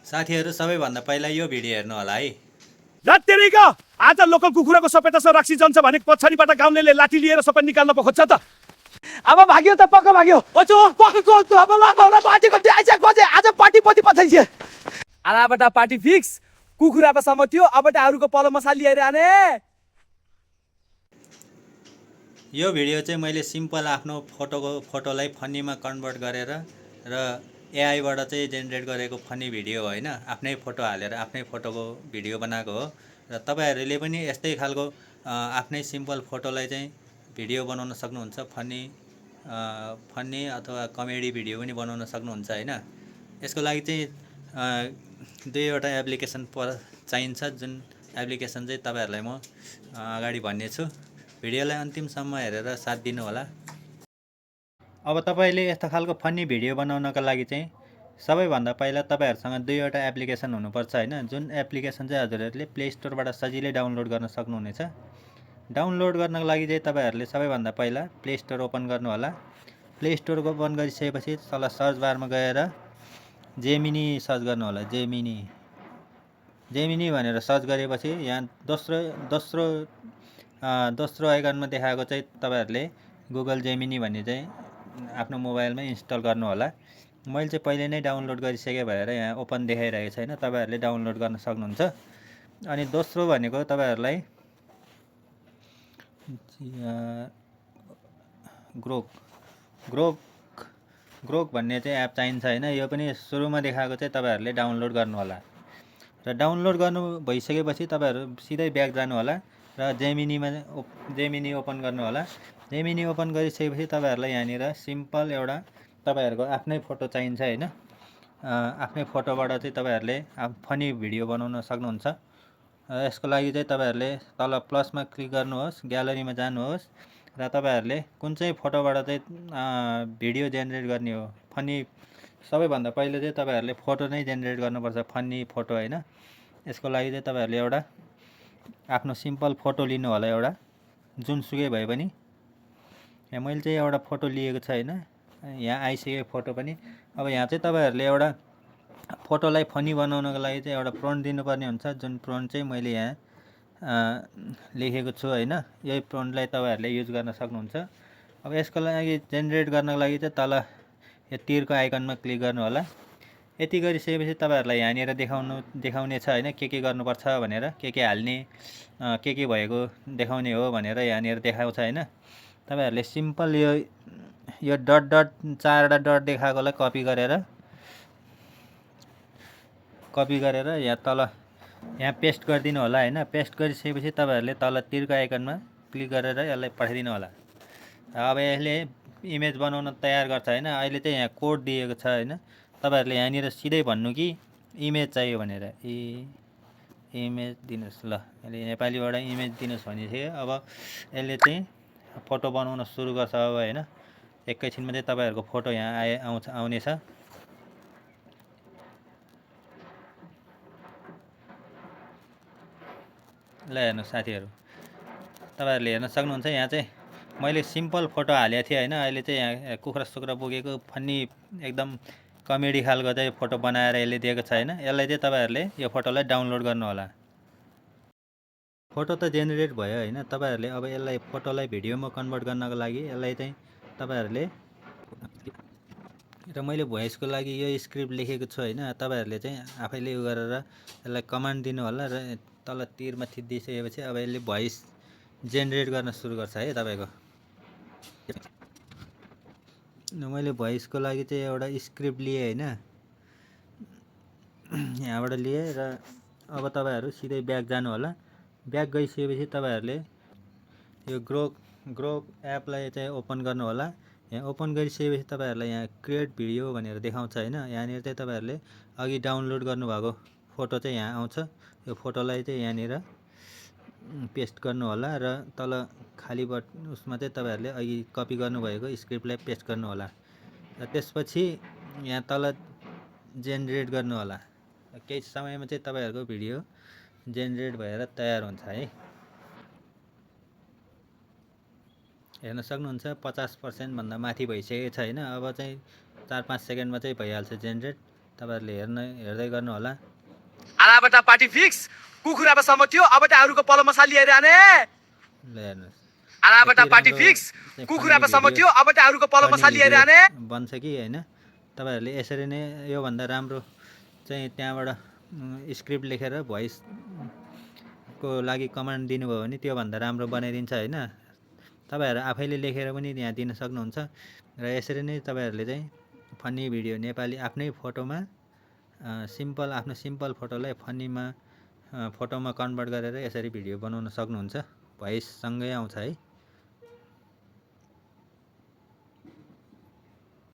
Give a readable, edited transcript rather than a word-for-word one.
साथीहरू सबैभन्दा पहिला यो भिडियो हेर्नु होला है। रत्तेरीको आज लोकल कुखुराको सपेटासँग रक्सी जन्छ भने पछाडिबाट गाउँलेले लाठी लिएर सबै निकाल्न पो खोज्छ त। अब भाग्यो त पक्का भाग्यो ओचो पक्काको अब ल पार्टीको आइज खोजे आज पार्टी पति पठाइछ आलाबाट पार्टी फिक्स कुखुरा पो समथ्यो अबटा अरुको पलो मसाला लिएर आने। यो भिडियो चाहिँ मैले सिम्पल आफ्नो फोटोलाई फनीमा कन्भर्ट गरेर र एआईबाट चाहिँ जेनेरेट गरेको फनी भिडियो हो होइन। आफ्नै फोटो हालेर आफ्नै फोटोको भिडियो बनाएको हो र तपाईँहरूले पनि यस्तै खालको आफ्नै सिम्पल फोटोलाई चाहिँ भिडियो बनाउन सक्नुहुन्छ। फनी अथवा कमेडी भिडियो पनि बनाउन सक्नुहुन्छ होइन। यसको लागि चाहिँ दुईवटा एप्लिकेसन चाहिन्छ, जुन एप्लिकेसन चाहिँ तपाईँहरूलाई म अगाडि भन्नेछु। भिडियोलाई अन्तिमसम्म हेरेर साथ दिनु होला। अब तपाईँले यस्तो खालको फनी भिडियो बनाउनका लागि चाहिँ सबैभन्दा पहिला तपाईँहरूसँग दुईवटा एप्लिकेसन हुनुपर्छ होइन। जुन एप्लिकेसन चाहिँ हजुरहरूले प्ले स्टोरबाट सजिलै डाउनलोड गर्न सक्नुहुनेछ। डाउनलोड गर्नको लागि चाहिँ तपाईँहरूले सबैभन्दा पहिला प्ले स्टोर ओपन गर्नु होला। प्ले स्टोर ओपन गरिसकेपछि तल सर्च बारमा गएर जेमिनी सर्च गर्नु होला। जेमिनी भनेर सर्च गरेपछि यहाँ दोस्रो आइकनमा देखाएको चाहिँ तपाईँहरूले गुगल जेमिनी भन्ने चाहिँ आफ्नो मोबाइलमा इन्स्टल गर्नु होला। मैले चाहिँ पहिले नै डाउनलोड गरिसकेँ भएर यहाँ ओपन देखाइरहेको छैन, तपाईँहरूले डाउनलोड गर्न सक्नुहुन्छ। अनि दोस्रो भनेको तपाईँहरूलाई ग्रोक भन्ने चाहिँ एप चाहिन्छ होइन। यो पनि सुरुमा देखाएको चाहिँ तपाईँहरूले डाउनलोड गर्नु होला र डाउनलोड गर्नु भइसकेपछि तपाईँहरू सिधै ब्याक जानु होला र जेमिनी ओपन गर्नु होला। जेमिनी ओपन गरिसकेपछि तपाईँहरूलाई यहाँनिर सिम्पल एउटा तपाईँहरूको आफ्नै फोटो चाहिन्छ होइन। आफ्नै फोटोबाट चाहिँ तपाईँहरूले फनी भिडियो बनाउन सक्नुहुन्छ। यसको लागि चाहिँ तपाईँहरूले तल प्लसमा क्लिक गर्नुहोस्, ग्यालरीमा जानुहोस् र तपाईँहरूले कुन चाहिँ फोटोबाट चाहिँ भिडियो जेनेरेट गर्ने हो फनी, सबैभन्दा पहिले चाहिँ तपाईँहरूले फोटो नै जेनेरेट गर्नुपर्छ, फनी फोटो होइन। यसको लागि चाहिँ तपाईँहरूले एउटा आफ्नो सिम्पल फोटो लिनु होला, एउटा जुनसुकै भए पनि। यहाँ मैले चाहिँ एउटा फोटो लिएको छ होइन, यहाँ आइसक्यो फोटो पनि। अब यहाँ चाहिँ तपाईँहरूले एउटा फोटोलाई फनी बनाउनको लागि चाहिँ एउटा प्रोन्ट दिनुपर्ने हुन्छ, जुन प्रोन्ट चाहिँ मैले यहाँ लेखेको छु होइन। यही प्रोन्टलाई तपाईँहरूले युज गर्न सक्नुहुन्छ। अब यसको लागि जेनेरेट गर्नको लागि चाहिँ तल यो तीरको आइकनमा क्लिक गर्नु होला। यति गरिसकेपछि तपाईँहरूलाई यहाँनिर देखाउने छ होइन, के गर्नुपर्छ भनेर, के हाल्ने, के भएको देखाउने हो भनेर यहाँनिर देखाउँछ होइन। तपाईँहरूले सिम्पल यो डट चारवटा डट देखाएकोलाई कपी गरेर यहाँ तल यहाँ पेस्ट गरिदिनु होला होइन। पेस्ट गरिसकेपछि तपाईँहरूले तल तीरको आइकनमा क्लिक गरेर यसलाई पठाइदिनु होला। अब यसले इमेज बनाउन तयार गर्छ होइन। अहिले चाहिँ यहाँ कोड दिएको छ होइन, तपाईँहरूले यहाँनिर सिधै भन्नु कि इमेज चाहियो भनेर। इमेज दिनुहोस्, ल अहिले नेपालीबाट इमेज दिनुहोस् भनिसक्यो। अब यसले चाहिँ फोटो बनाउन सुरु गर्छ अब होइन। एकैछिनमा चाहिँ तपाईँहरूको फोटो यहाँ आउनेछ। ल हेर्नुहोस् साथीहरू, तपाईँहरूले हेर्न सक्नुहुन्छ यहाँ चाहिँ मैले सिम्पल फोटो हालेको थिएँ होइन। अहिले चाहिँ यहाँ कुखुरा बोकेको फनी एकदम कमेडी खालको चाहिँ फोटो बनाएर यसले दिएको छ होइन। यसलाई चाहिँ तपाईँहरूले यो फोटोलाई डाउनलोड गर्नु होला। फोटो त जेनेरेट भयो होइन। तपाईँहरूले अब यसलाई फोटोलाई भिडियोमा कन्भर्ट गर्नको लागि यसलाई चाहिँ तपाईँहरूले र मैले भोइसको लागि यो स्क्रिप्ट लेखेको छु होइन। तपाईँहरूले चाहिँ आफैले उयो गरेर यसलाई कमान्ड दिनु होला र तल तीरमा थिचिदिइसकेपछि अब यसले भोइस जेनेरेट गर्न सुरु गर्छ है तपाईँको। मैले भोइसको लागि चाहिँ एउटा स्क्रिप्ट लिएँ होइन, यहाँबाट लिएँ र अब तपाईँहरू सिधै ब्याक जानु होला। ब्याक गइसकेपछि तपाईँहरूले यो ग्रोक एपलाई चाहिँ ओपन गर्नु होला। यहाँ ओपन गरिसकेपछि तपाईँहरूलाई यहाँ क्रिएट भिडियो भनेर देखाउँछ होइन। यहाँनिर चाहिँ तपाईँहरूले अघि डाउनलोड गर्नुभएको फोटो चाहिँ यहाँ आउँछ। यो फोटोलाई चाहिँ यहाँनिर पेस्ट गर्नु होला र तल खाली उसमा चाहिँ तपाईँहरूले अघि कपी गर्नुभएको स्क्रिप्टलाई पेस्ट गर्नु होला र त्यसपछि यहाँ तल जेनेरेट गर्नु होला। केही समयमा चाहिँ तपाईँहरूको भिडियो जेनेरेट भएर तयार हुन्छ है। हेर्न सक्नुहुन्छ 50% भन्दा माथि भइसकेको छ होइन। अब चाहिँ 4-5 सेकेन्डमा चाहिँ भइहाल्छ जेनेरेट। तपाईँहरूले हेर्दै गर्नु होला। आलाबाट पार्टी फिक्स कुखुरामा समत्यो अब त अरूको पलो मसाला लिएर आने ल हेर्नुहोस् आलाबाट यति पार्टी राम्रो फिक्स चाहिँ कुखुरामा funny समत्यो video- अब त अरूको पलो funny मसाला लिएर video आने बन्छ कि होइन। तपाईँहरूले यसरी नै योभन्दा राम्रो चाहिँ त्यहाँबाट स्क्रिप्ट लेखेर भोइसको लागि कमान्ड दिनुभयो भने त्योभन्दा राम्रो बनाइदिन्छ होइन। तपाईँहरू आफैले लेखेर पनि त्यहाँ दिन सक्नुहुन्छ र यसरी नै तपाईँहरूले चाहिँ फन्नी भिडियो नेपाली आफ्नै फोटोमा आफ्नो सिम्पल फोटोलाई फन्नीमा फोटोमा कन्भर्ट गरेर यसरी भिडियो बनाउन सक्नुहुन्छ। भोइससँगै आउँछ है।